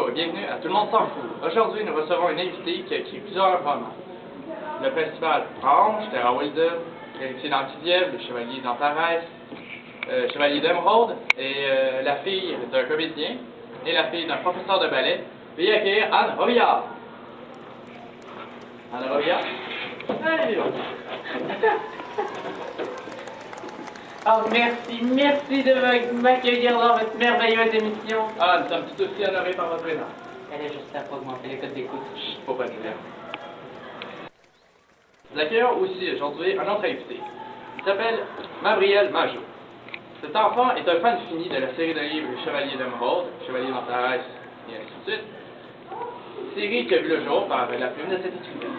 bonjour et bienvenue à Tout le monde s'en fout. Aujourd'hui, nous recevons une invitée qui a écrit plusieurs romans. Le principal, Ange, Terra Wilder, Héritier d'Anquidiev, Le Chevalier d'Antares, Chevalier d'Émeraude, et la fille d'un comédien et la fille d'un professeur de ballet. Veuillez accueillir Anne Robillard. Anne Robillard? Allez, Oh, merci de m'accueillir dans votre merveilleuse émission. Ah, nous sommes tout aussi honorés par votre présence. Elle est juste là pour augmenter les codes d'écoute. Faut pas dire. Nous accueillons aussi aujourd'hui un autre invité. Il s'appelle Mabriel Majot. Cet enfant est un fan fini de la série de livres Le Chevalier d'Émeraude, Chevalier d'Antares, et ainsi de suite. Série qui a vu le jour par la plume de cet étudiant.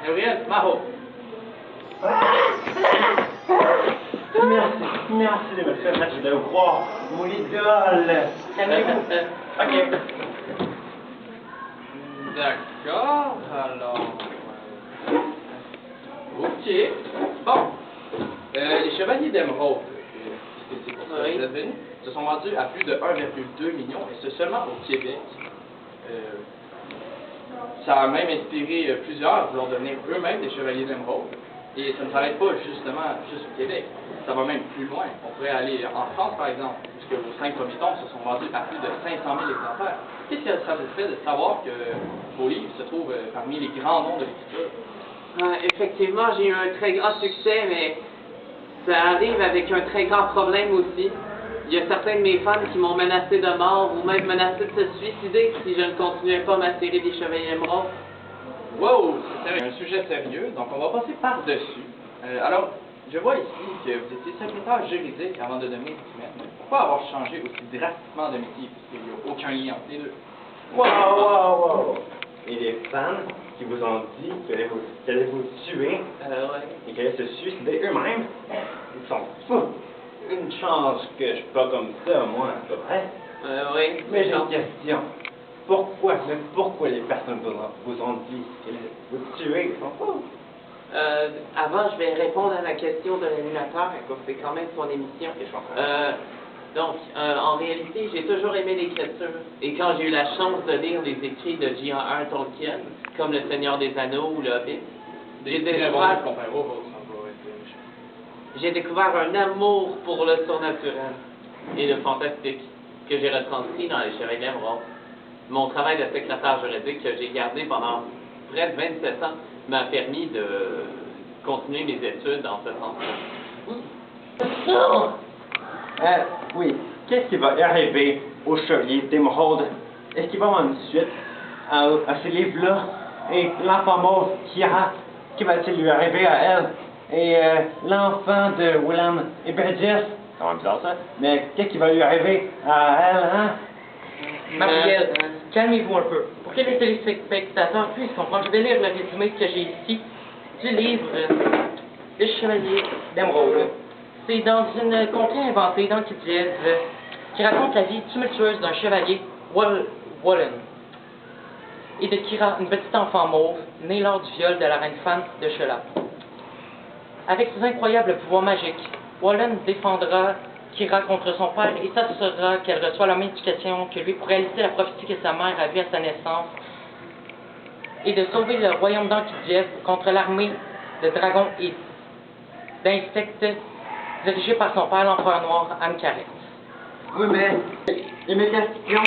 Mabriel Majot. Merci de me permettre de voir mon idole. Calmez-vous. Ok. D'accord, alors... Ok. Bon. Les Chevaliers d'Émeraude, puisque c'est pour ça que vous êtes venus, se sont vendus à plus de 1,2 million, et ce seulement au Québec. Ça a même inspiré plusieurs à vouloir devenir eux-mêmes des Chevaliers d'Émeraude. Et ça ne s'arrête pas justement juste au Québec. Ça va même plus loin. On pourrait aller en France, par exemple, puisque vos 5 premiers tomes se sont vendus à plus de 500 000 exemplaires. Qu'est-ce que ça vous fait de savoir que vos livres se trouvent parmi les grands noms de l'écriture? Effectivement, j'ai eu un très grand succès, mais ça arrive avec un très grand problème aussi. Il y a certains de mes fans qui m'ont menacé de mort ou même menacé de se suicider si je ne continuais pas ma série des Chevaliers d'Émeraude. Wow, c'est un sujet sérieux, donc on va passer par-dessus. Alors, je vois ici que vous étiez secrétaire juridique avant de devenir maître. Pourquoi avoir changé aussi drastiquement de métier, puisqu'il n'y a aucun lien entre les deux? Wow. Et les fans qui vous ont dit qu'elle allait vous tuer Ouais. et qu'elle allait se suicider eux-mêmes, ils sont fous. Une chance que je suis pas comme ça, moi, c'est pas vrai? Oui. Mais j'ai une question. Pourquoi les personnes vous ont dit qu'elles allaient vous tuer? Ils sont fous. Avant, je vais répondre à la question de l'animateur, c'est quand même son émission. En réalité, j'ai toujours aimé l'écriture. Et quand j'ai eu la chance de lire les écrits de J.R.R. Tolkien, comme Le Seigneur des Anneaux ou Le Hobbit, j'ai découvert un amour pour le surnaturel et le fantastique que j'ai retranscrit dans Les Chevaliers d'Émeraude. Mon travail de secrétaire juridique que j'ai gardé pendant près de 27 ans m'a permis de continuer mes études dans ce sens-là. Oui. Qu'est-ce qui va arriver au Chevalier d'Émeraude? Est-ce qu'il va y avoir une suite à ces livres-là? Et l'enfant mauve, Kira, qui va-t-il lui arriver à elle? Et l'enfant de William et Bridges, c'est quand même bizarre ça, mais qu'est-ce qui va lui arriver à elle, hein? Mabriel, calmez-vous un peu. Pour que les téléspectateurs puissent comprendre, je vais lire le résumé que j'ai ici du livre Le Chevalier d'Émeraude. C'est dans une contrée inventée d'Anquidiev qui raconte la vie tumultueuse d'un chevalier, Wallen, et de Kira, une petite enfant mauve, née lors du viol de la reine Fan de Sheila. Avec ses incroyables pouvoirs magiques, Wallen défendra Kira contre son père et s'assurera qu'elle reçoit la même éducation que lui pour réaliser la prophétie que sa mère a vue à sa naissance et de sauver le royaume d'Anquidiev contre l'armée de dragons et d'insectes dirigée par son père, l'empereur noir, Amkaret. Oui, mais... Et mes questions?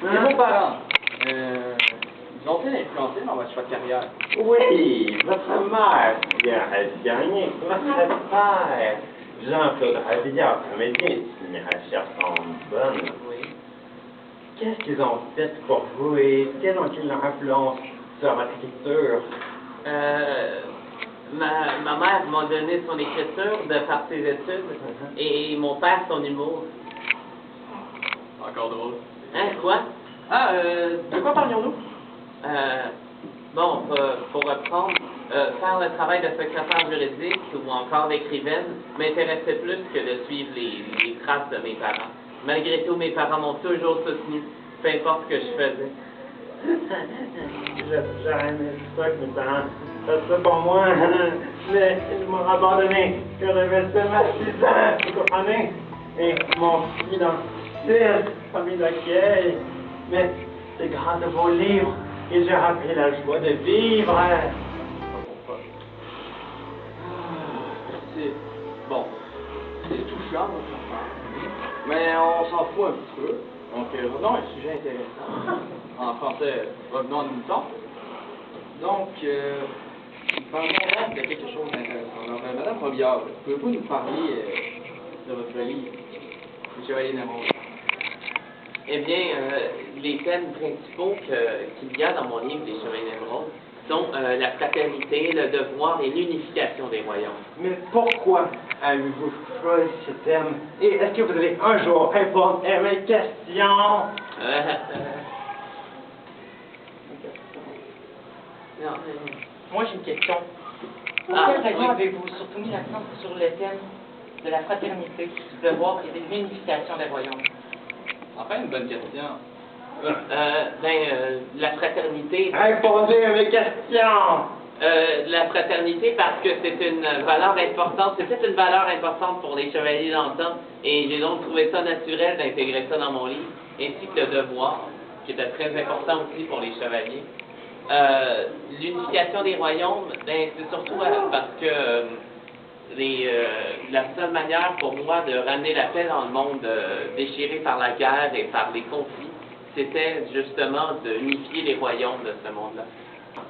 Et vos parents, ils ont-ils influencé dans votre choix de carrière? Oui, votre mère a gagné. Votre père, Jean-Claude Rabillard, comédien, si mes recherches sont bonnes. Oui. Qu'est-ce qu'ils ont fait pour vous et quelle ont-ils leur influence sur votre écriture? Ma mère m'a donné son écriture de par ses études et mon père son humour. Encore drôle. Hein, quoi? De quoi parlions-nous? Pour reprendre, faire le travail de secrétaire juridique ou encore d'écrivaine m'intéressait plus que de suivre les traces de mes parents. Malgré tout, mes parents m'ont toujours soutenu, peu importe ce que je faisais. J'aurais aimé ça que mes parents fassent ça pour moi, mais ils m'ont abandonné quand j'avais seulement 6 ans, vous comprenez? Et mon fils dans 6, famille d'accueil, Mais c'est grâce à vos livres que j'ai appris la joie de vivre. C'est... Bon, c'est touchant, votre affaire. Mais on s'en fout un petit peu. Donc, revenons à un sujet intéressant. En français, revenons à nos moutons. Donc, parlons donc de quelque chose d'intéressant. Alors, Madame Robillard, pouvez-vous nous parler de votre livre, Le Chevalier d'Émeraude? Eh bien, les thèmes principaux qu'il y a dans mon livre, Les Chevaliers d'Émeraude, sont la fraternité, le devoir et l'unification des royaumes. Mais pourquoi avez-vous choisi ce thème? Et est-ce que vous allez un jour répondre à mes questions? Non, Moi, j'ai une question. Pour Ah, quelle raison oui. avez-vous surtout mis l'accent sur le thème de la fraternité, du devoir et de l'unification des royaumes? Enfin, une bonne question. La fraternité... Répondez à mes questions! La fraternité parce que c'est une valeur importante, c'était une valeur importante pour les chevaliers dans le temps, et j'ai donc trouvé ça naturel d'intégrer ça dans mon livre, ainsi que le devoir, qui était très important aussi pour les chevaliers. L'unification des royaumes, c'est surtout parce que la seule manière pour moi de ramener la paix dans le monde déchiré par la guerre et par les conflits, c'était justement d'unifier les royaumes de ce monde-là.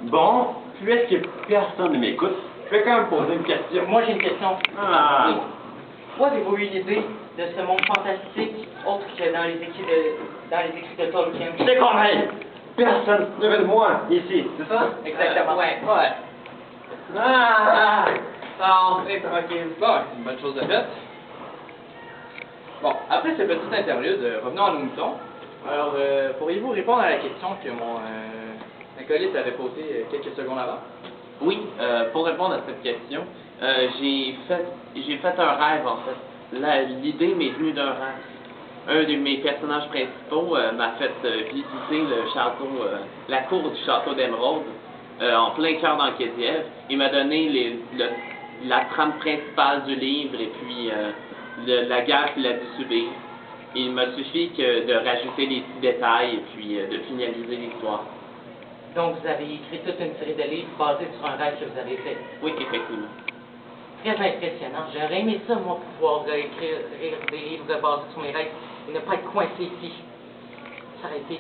Bon, puisque personne ne m'écoute, je vais quand même poser une question. Moi, j'ai une question. Ah. Oui. Où avez-vous eu l'idée de ce monde fantastique, autre que dans les écrits de Tolkien? J'ai compris! Personne ne veut de moi ici, c'est ça? Exactement. Ouais. Ah! Bon, c'est tranquille. Bon, c'est une bonne chose de faite. Bon, après ce petit interlude, revenons à nos moutons. Alors, pourriez-vous répondre à la question que mon acolyte avait posée quelques secondes avant? Oui, pour répondre à cette question, j'ai fait un rêve en fait. L'idée m'est venue d'un rêve. Un de mes personnages principaux m'a fait visiter le château, la cour du château d'Émeraude, en plein cœur d'Ankézièvre. Il m'a donné la trame principale du livre et puis la guerre qu'il a dû subir. Il m'a suffi que de rajouter des petits détails et puis de finaliser l'histoire. Donc, vous avez écrit toute une série de livres basés sur un rêve que vous avez fait. Oui, effectivement. Très impressionnant. J'aurais aimé ça, moi, pouvoir écrire des livres basés sur mes rêves et ne pas être coincé ici. Ça aurait été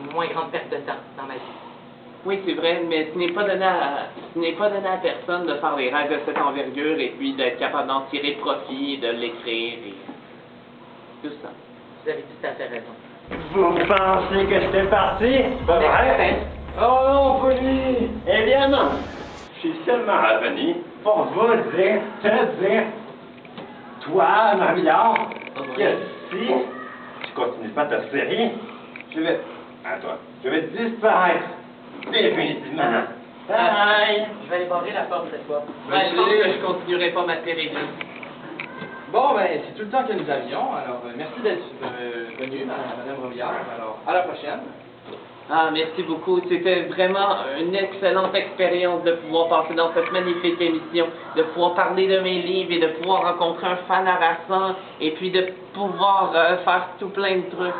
une moins grande perte de temps dans ma vie. Oui, c'est vrai, mais ce n'est pas donné à personne de faire des rêves de cette envergure et puis d'être capable d'en tirer profit, de l'écrire et tout ça. Vous avez tout à fait raison. Vous pensez que j'étais parti? C'est pas vrai? Oh non, pas lui! Eh bien non! Je suis seulement revenu pour vous dire, toi, Marie-Laure, que si tu continues pas ta série, je vais disparaître définitivement. Bye! Je vais aller barrer la porte cette fois. Ouais, je pense que je continuerai pas ma série. Bon, ben, c'est tout le temps que nous avions. Alors, merci d'être venue, Madame Robillard. Alors, à la prochaine. Ah, merci beaucoup. C'était vraiment une excellente expérience de pouvoir passer dans cette magnifique émission, de pouvoir parler de mes livres et de pouvoir rencontrer un fan harassant et puis de pouvoir faire tout plein de trucs.